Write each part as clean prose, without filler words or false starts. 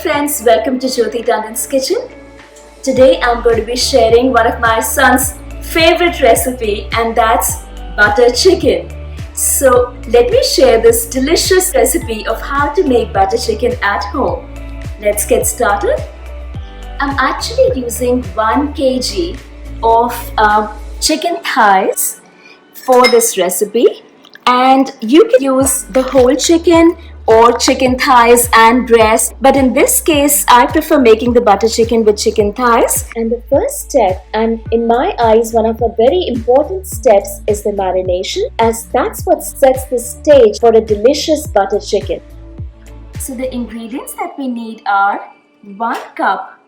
friends, welcome to Jyoti Tandon's kitchen. Today I'm going to be sharing one of my son's favorite recipe, and that's butter chicken. So let me share this delicious recipe of how to make butter chicken at home. Let's get started. I'm actually using 1 kg of chicken thighs for this recipe, and you can use the whole chicken or chicken thighs and breast, but in this case I prefer making the butter chicken with chicken thighs. And the first step, and in my eyes one of the very important steps, is the marination, as that's what sets the stage for a delicious butter chicken. So the ingredients that we need are 1 cup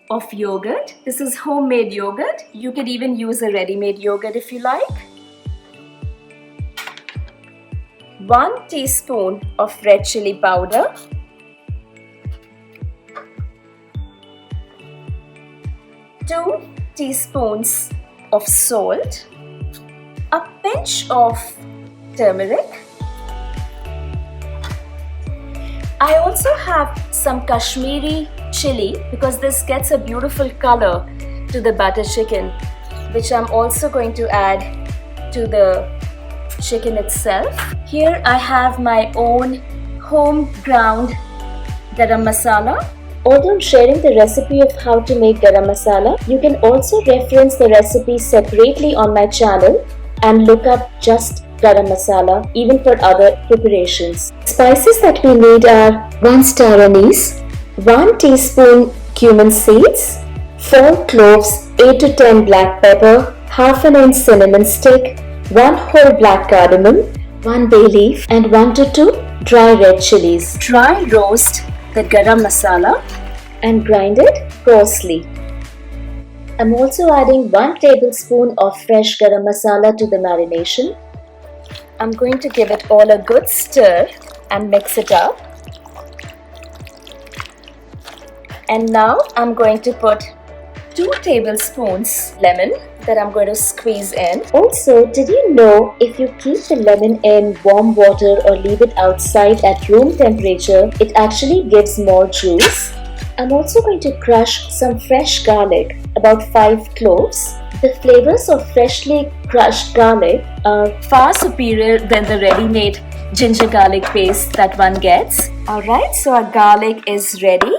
of yogurt. This is homemade yogurt. You could even use a ready-made yogurt if you like. 1 teaspoon of red chili powder, 2 teaspoons of salt, a pinch of turmeric. I also have some Kashmiri chili because this gets a beautiful color to the butter chicken, which I'm also going to add to the chicken itself. Here I have my own home ground garam masala. Although I'm sharing the recipe of how to make garam masala, you can also reference the recipe separately on my channel and look up just garam masala even for other preparations. Spices that we need are 1 star anise, 1 teaspoon cumin seeds, 4 cloves, 8 to 10 black pepper, half an inch cinnamon stick, 1 whole black cardamom, 1 bay leaf, and 1 to 2 dry red chilies. Dry roast the garam masala and grind it coarsely. I'm also adding 1 tablespoon of fresh garam masala to the marination. I'm going to give it all a good stir and mix it up. And now I'm going to put 2 tablespoons lemon that I'm going to squeeze in. Also, did you know if you keep the lemon in warm water or leave it outside at room temperature, it actually gives more juice? I'm also going to crush some fresh garlic, about 5 cloves. The flavors of freshly crushed garlic are far superior than the ready-made ginger garlic paste that one gets. Alright, so our garlic is ready.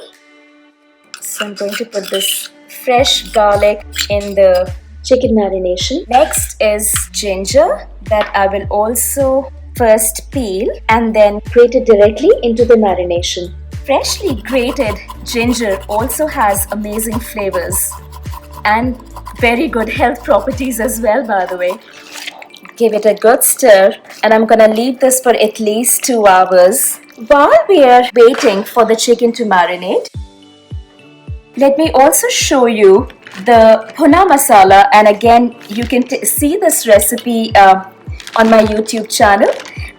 So I'm going to put this fresh garlic in the chicken marination. Next is ginger that I will also first peel and then grate it directly into the marination. Freshly grated ginger also has amazing flavors and very good health properties as well, by the way. Give it a good stir, and I'm gonna leave this for at least 2 hours. While we are waiting for the chicken to marinate, let me also show you the Bhuna masala, and again you can see this recipe on my YouTube channel,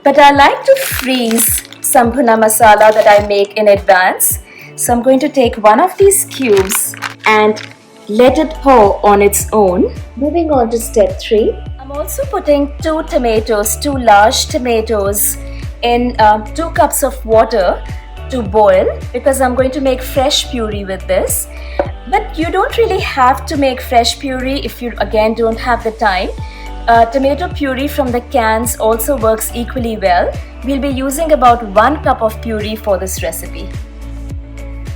but I like to freeze some Bhuna masala that I make in advance. So I'm going to take one of these cubes and let it pour on its own. Moving on to step 3, I'm also putting 2 tomatoes, 2 large tomatoes in 2 cups of water to boil, because I'm going to make fresh puree with this. But you don't really have to make fresh puree if you again don't have the time. Tomato puree from the cans also works equally well. We'll be using about 1 cup of puree for this recipe.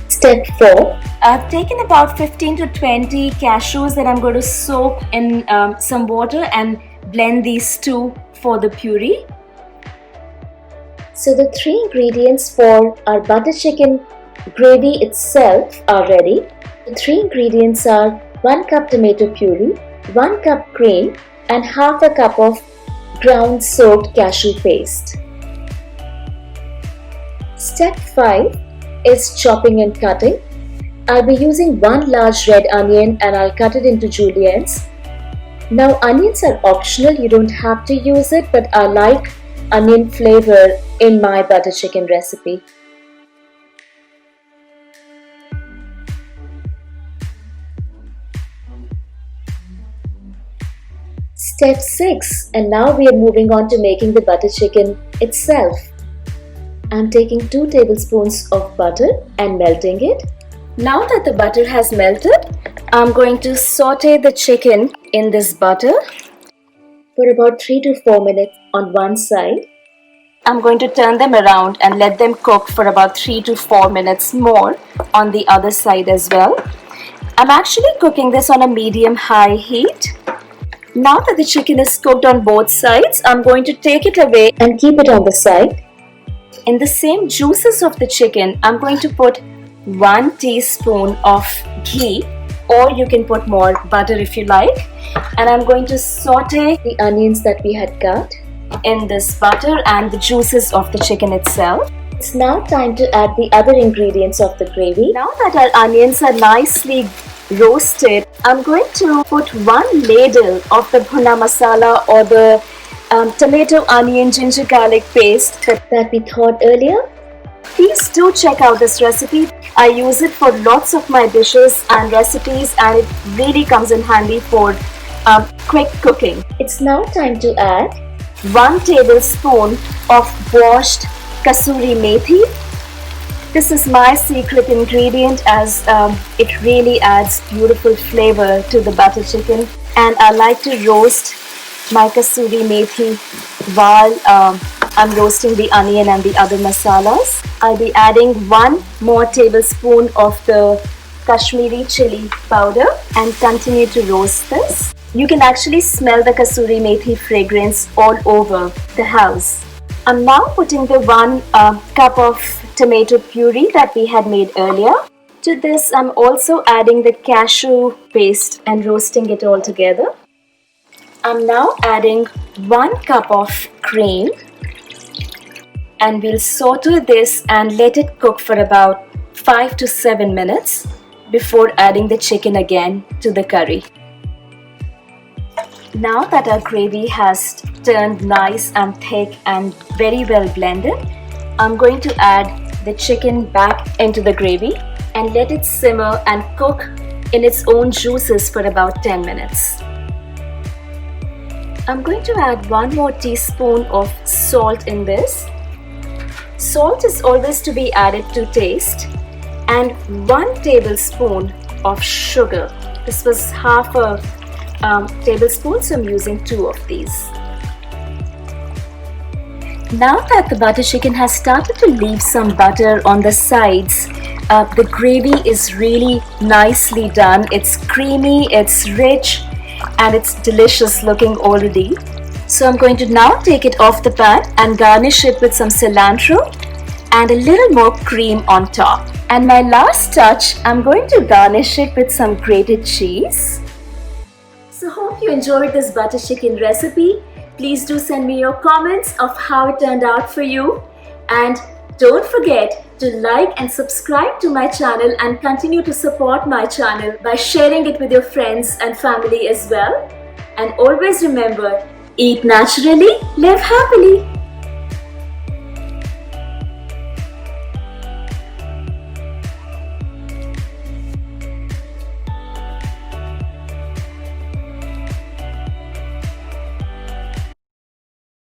Step 4. I've taken about 15 to 20 cashews that I'm going to soak in some water and blend these 2 for the puree. So the 3 ingredients for our butter chicken gravy itself are ready. The 3 ingredients are 1 cup tomato puree, 1 cup cream, and half a cup of ground soaked cashew paste. Step 5 is chopping and cutting. I'll be using 1 large red onion and I'll cut it into juliennes. Now onions are optional, you don't have to use it, but I like onion flavor in my butter chicken recipe. Step 6, and now we are moving on to making the butter chicken itself. I'm taking 2 tablespoons of butter and melting it. Now that the butter has melted, I'm going to saute the chicken in this butter for about 3 to 4 minutes on one side. I'm going to turn them around and let them cook for about 3 to 4 minutes more on the other side as well. I'm actually cooking this on a medium-high heat. Now that the chicken is cooked on both sides, I'm going to take it away and keep it on the side. In the same juices of the chicken, I'm going to put 1 teaspoon of ghee, or you can put more butter if you like. And I'm going to saute the onions that we had cut in this butter and the juices of the chicken itself. It's now time to add the other ingredients of the gravy. Now that our onions are nicely roasted, I'm going to put 1 ladle of the Bhuna masala, or the tomato, onion, ginger, garlic paste that we thawed earlier. Please do check out this recipe. I use it for lots of my dishes and recipes, and it really comes in handy for quick cooking. It's now time to add 1 tablespoon of washed kasuri methi. This is my secret ingredient, as it really adds beautiful flavor to the butter chicken, and I like to roast my kasuri methi while I'm roasting the onion and the other masalas. I'll be adding 1 more tablespoon of the Kashmiri chili powder and continue to roast this. You can actually smell the kasuri methi fragrance all over the house. I'm now putting the 1 cup of tomato puree that we had made earlier. To this, I'm also adding the cashew paste and roasting it all together. I'm now adding 1 cup of cream, and we'll saute this and let it cook for about 5 to 7 minutes before adding the chicken again to the curry. Now that our gravy has turned nice and thick and very well blended, I'm going to add the chicken back into the gravy and let it simmer and cook in its own juices for about 10 minutes. I'm going to add 1 more teaspoon of salt in this. Salt is always to be added to taste, and 1 tablespoon of sugar. This was half a tablespoon, so I'm using 2 of these. Now that the butter chicken has started to leave some butter on the sides, the gravy is really nicely done. It's creamy, it's rich, and it's delicious looking already. So I'm going to now take it off the pan and garnish it with some cilantro and a little more cream on top. And my last touch, I'm going to garnish it with some grated cheese. So hope you enjoyed this butter chicken recipe. Please do send me your comments of how it turned out for you. And don't forget to like and subscribe to my channel and continue to support my channel by sharing it with your friends and family as well. And always remember, eat naturally, live happily.